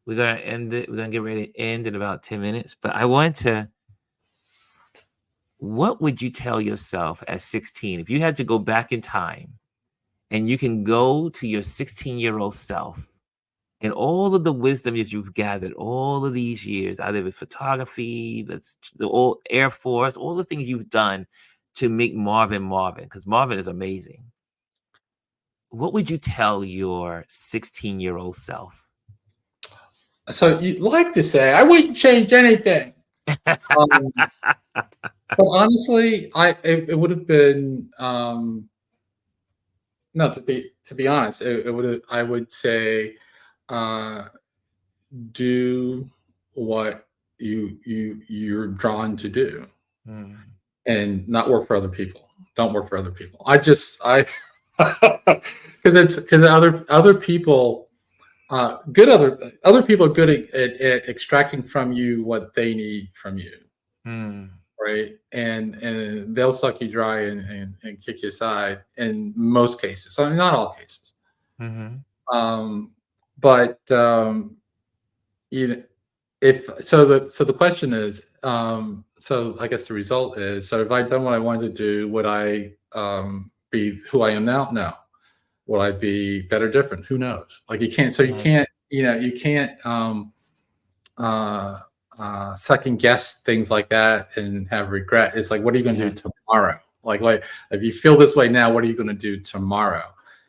we're gonna end it. We're gonna get ready to end in about 10 minutes. But I want to. What would you tell yourself at 16 if you had to go back in time and you can go to your 16-year-old self and all of the wisdom that you've gathered all of these years, either with photography, that's the old Air Force, all the things you've done to make Marvin Marvin, because Marvin is amazing. What would you tell your 16-year-old self? So you'd like to say I wouldn't change anything. Um, but honestly, it would have been no, to be honest, it would have, I would say uh, do what you're drawn to do Mm, and not work for other people. Don't work for other people. I because other people good other people are good at extracting from you what they need from you, mm, right? And they'll suck you dry and kick you aside in most cases. So not all cases. mhm. Um, but you know, if so the question is so I guess the result is, so if I'd done what I wanted to do, would I be who I am now? No. Will I be better, different? Who knows? Like you can't. So you Yes, can't. You can't uh, second guess things like that and have regret. It's like, what are you going to do yes, tomorrow? Like if you feel this way now, what are you going to do tomorrow?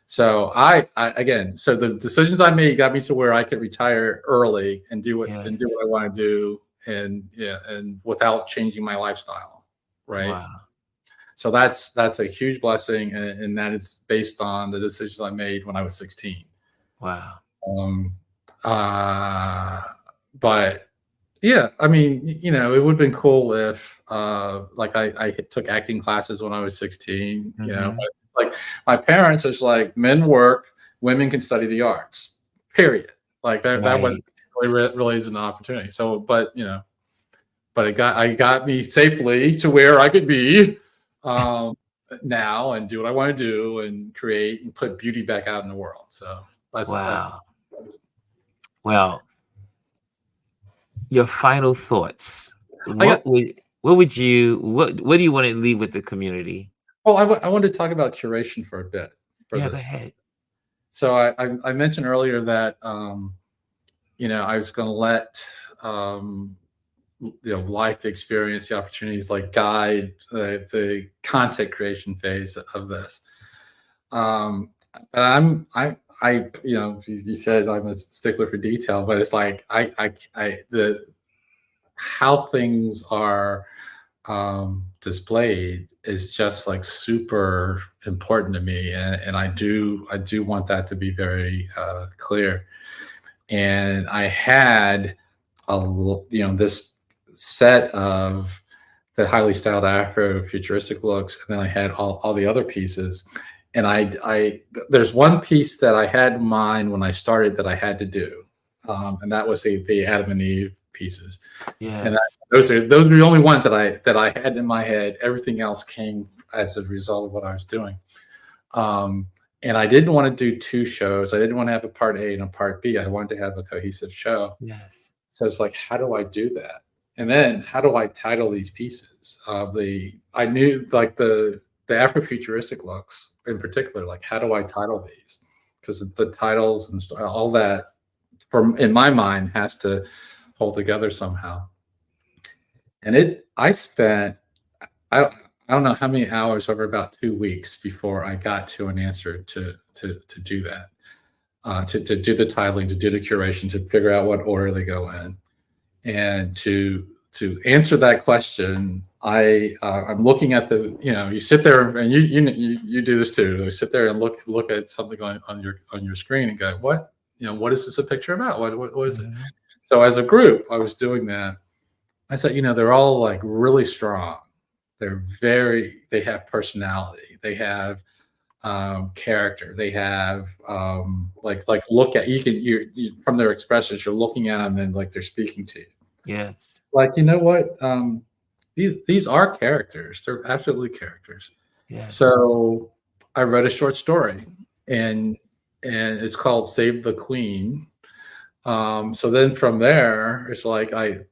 So I again, so the decisions I made got me to where I could retire early and do what yes. I want to do, and yeah, and without changing my lifestyle, right? Wow, So that's a huge blessing, and that is based on the decisions I made when I was 16. wow. Um, uh, but yeah, I mean, it would have been cool if, like, I took acting classes when I was 16. Mhm. But, like my parents is like, men work, women can study the arts. Period. Like that was Right. really is an opportunity. So, but I got me safely to where I could be um, now and do what I want to do and create and put beauty back out in the world. So that's Wow. Well, your final thoughts. I got. What would you what do you want to leave with the community? Well, I wanted to talk about curation for a bit for Yeah, go this. ahead. So I mentioned earlier that I was going to let um, life, the experience, the opportunities, like guide the content creation phase of this. You said I'm a stickler for detail, but it's like the how things are displayed is just like super important to me, and I do want that to be very clear. And I had this set of the highly styled Afro futuristic looks, and then I had all the other pieces. And there's one piece that I had in mind when I started that I had to do, and that was the Adam and Eve pieces. And Yes. those are the only ones that I had in my head. Everything else came as a result of what I was doing. And I didn't want to do two shows. I didn't want to have a part A and a part B. I wanted to have a cohesive show. Yes. So it's like, how do I do that? And then how do I title these pieces? I knew like the Afrofuturistic looks in particular. Like, how do I title these? Because the titles and all that, in my mind, has to hold together somehow. And I spent I don't know how many hours over about 2 weeks before I got to an answer to do that, to do the titling, to do the curation, to figure out what order they go in, and to answer that question. I'm looking at you sit there and you do this too. You sit there and look at something on your screen and go, what is this a picture about? What is it? Mhm. So as a group, I was doing that. I said, they're all like really strong. They have personality. They have character. They have like look at you from their expressions. You're looking at them and like they're speaking to you. Yes. Like, you know what? These are characters. They're absolutely characters. Yes. So I read a short story, and it's called "Save the Queen." So then from there, it's like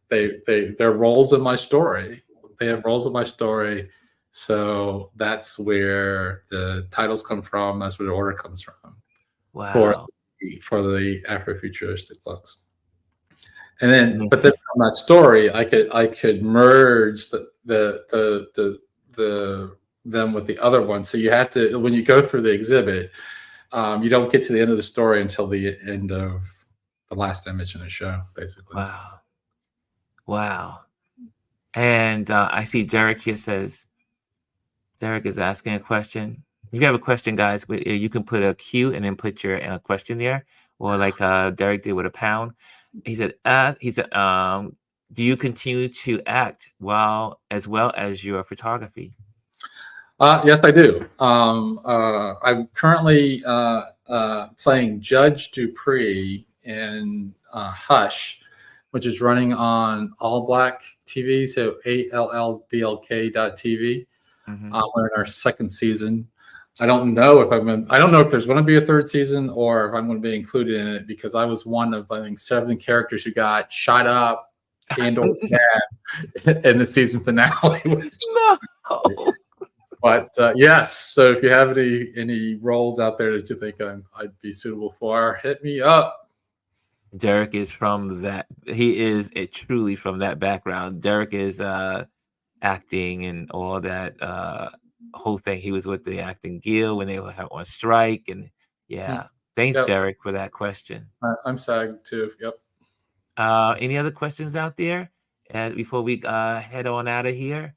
they're roles in my story. They have roles in my story. So that's where the titles come from. That's where the order comes from. For Wow. for the Afrofuturistic looks. And then, but then from that story, I could merge the them with the other one. So you have to, when you go through the exhibit, you don't get to the end of the story until the end of the last image in the show, basically. Wow. Wow. And I see Derek here says, Derek is asking a question. If you have a question, guys, you can put a Q and then put your question there, or like Derek did with a pound. He said, do you continue to act as well as your photography? Yes, I do. I'm currently playing Judge Dupree in Hush, which is running on All Black TV, so allblk.tv. We're in our second season. I don't know if there's going to be a third season or if I'm going to be included in it, because I was one of, I think, 7 characters who got shot up and or dead in the season finale. No. But yes, so if you have any roles out there that you think I'd be suitable for, hit me up. Derek is from that. He is truly from that background. Derek is acting and all that whole thing. He was with the acting guild when they were on strike, and thanks, Yep. Derek, for that question. I'm SAG too. Yep. Any other questions out there before we head on out of here?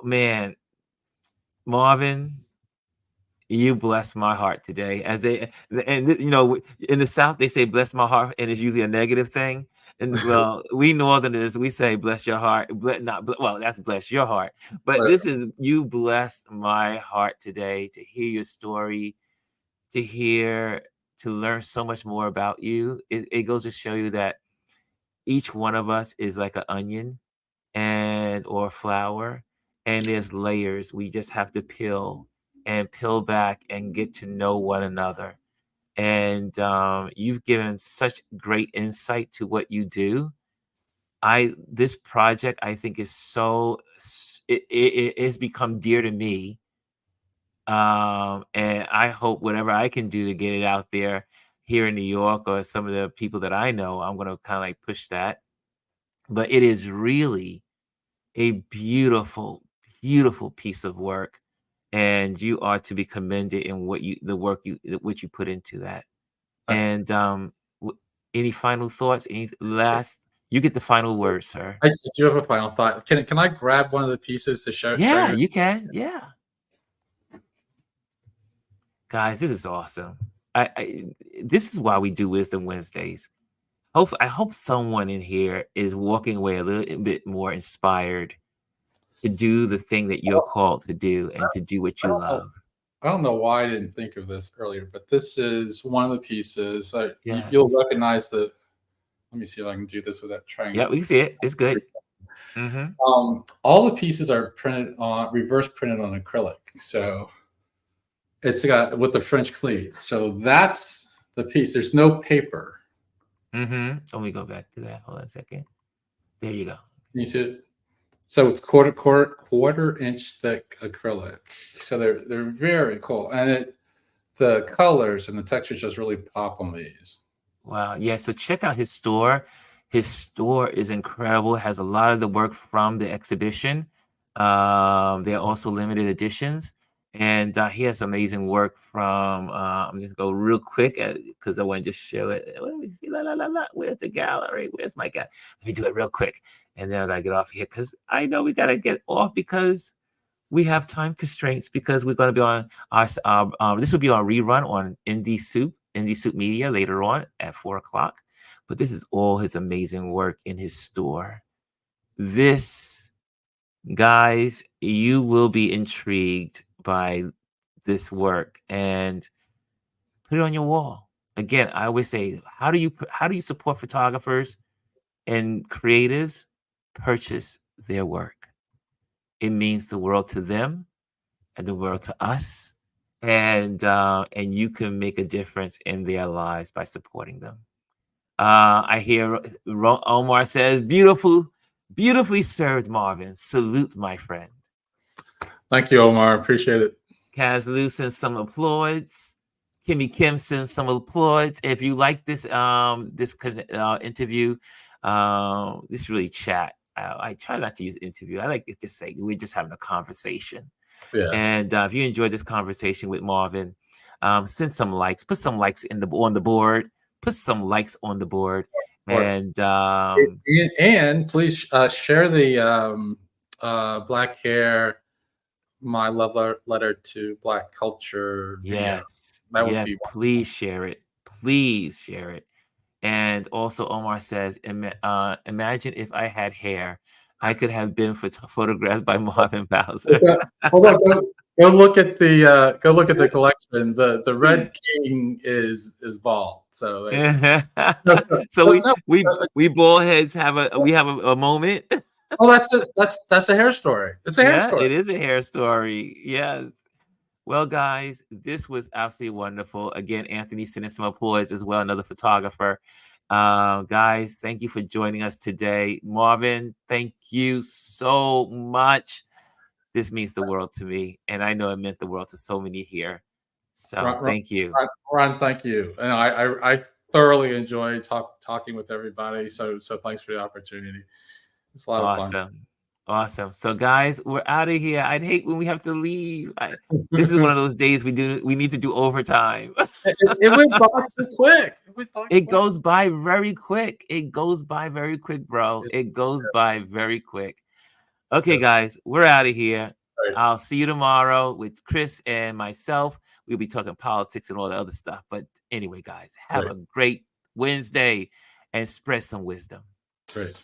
Man, Marvin, you bless my heart today. In the South they say bless my heart, and it's usually a negative thing. And well, we Northerners, we say bless your heart. That's bless your heart. But this is, you bless my heart today to hear your story, to learn so much more about you. It goes to show you that each one of us is like an onion or a flower, and there's layers. We just have to peel back and get to know one another. And you've given such great insight to what you do. This project, I think, is it has become dear to me. And I hope whatever I can do to get it out there here in New York, or some of the people that I know, I'm going to kind of like push that. But it is really a beautiful, beautiful piece of work, and you are to be commended in what you put into that. And any final thoughts? Any last? You get the final word, sir. I do have a final thought. Can I grab one of the pieces to show? Yeah, you can. Yeah, guys, this is awesome. This is why we do Wisdom Wednesdays. I hope someone in here is walking away a little bit more inspired to do the thing that you're called to do, and to do what you love. I don't know why I didn't think of this earlier, but this is one of the pieces. Yes. You'll recognize the. Let me see if I can do this without trying. Yeah, we can see it. It's good. All the pieces are reverse printed on acrylic, so it's got with the French cleat. So that's the piece. There's no paper. Let me go back to that. Hold on a second. There you go. You see it? So it's quarter inch thick acrylic. So they're very cool, and the colors and the textures just really pop on these. Wow. Yeah. So check out his store. His store is incredible. It has a lot of the work from the exhibition. They're also limited editions. And he has amazing work from, I'm just go real quick because I want to just show it. Let me see. Where's the gallery? Where's my guy? Let me do it real quick. And then I got to get off here, because I know we got to get off because we have time constraints, because we're going to be on this will be on rerun on Indie Soup Media later on at 4:00. But this is all his amazing work in his store. This, guys, you will be intrigued by this work, and put it on your wall. Again, I always say, how do you support photographers and creatives? Purchase their work. It means the world to them and the world to us, and you can make a difference in their lives by supporting them. I hear Omar says, beautifully served, Marvin. Salute, my friend. Thank you, Omar. Appreciate it. Kaz Lucen, some applause. Kimmy Kim sends some applause. If you like this interview, this really chat. I try not to use interview. I like to just say we're just having a conversation. Yeah. And if you enjoyed this conversation with Marvin, send some likes. Put some likes on the board. Put some likes on the board. And please share the Black Hair, my love letter to Black culture video. Yes, That would yes, be wonderful. please share it. Please share it. And also, Omar says, imagine if I had hair, I could have been photographed by Marvin Bowser. Hold on, go look at the collection. The Red King is bald. So there's So we bald heads have a moment. oh, that's a hair story. It's a hair Yeah, story. it is a hair story. Yes. Well, guys, this was absolutely wonderful. Again, Anthony sending some applause as well, another photographer. Guys, thank you for joining us today. Marvin, thank you so much. This means the world to me, and I know it meant the world to so many here. So thank you. Ron, thank you. And I thoroughly enjoyed talking with everybody. So thanks for the opportunity. It's a lot of fun. Awesome. So guys, we're out of here. I'd hate when we have to leave. This is one of those days we need to do overtime. It went by too quick. It goes by very quick. It goes by very quick, bro. It goes by very quick. Okay, guys, we're out of here. Right. I'll see you tomorrow with Chris and myself. We'll be talking politics and all the other stuff. But anyway, guys, have a great Wednesday and spread some wisdom. Great.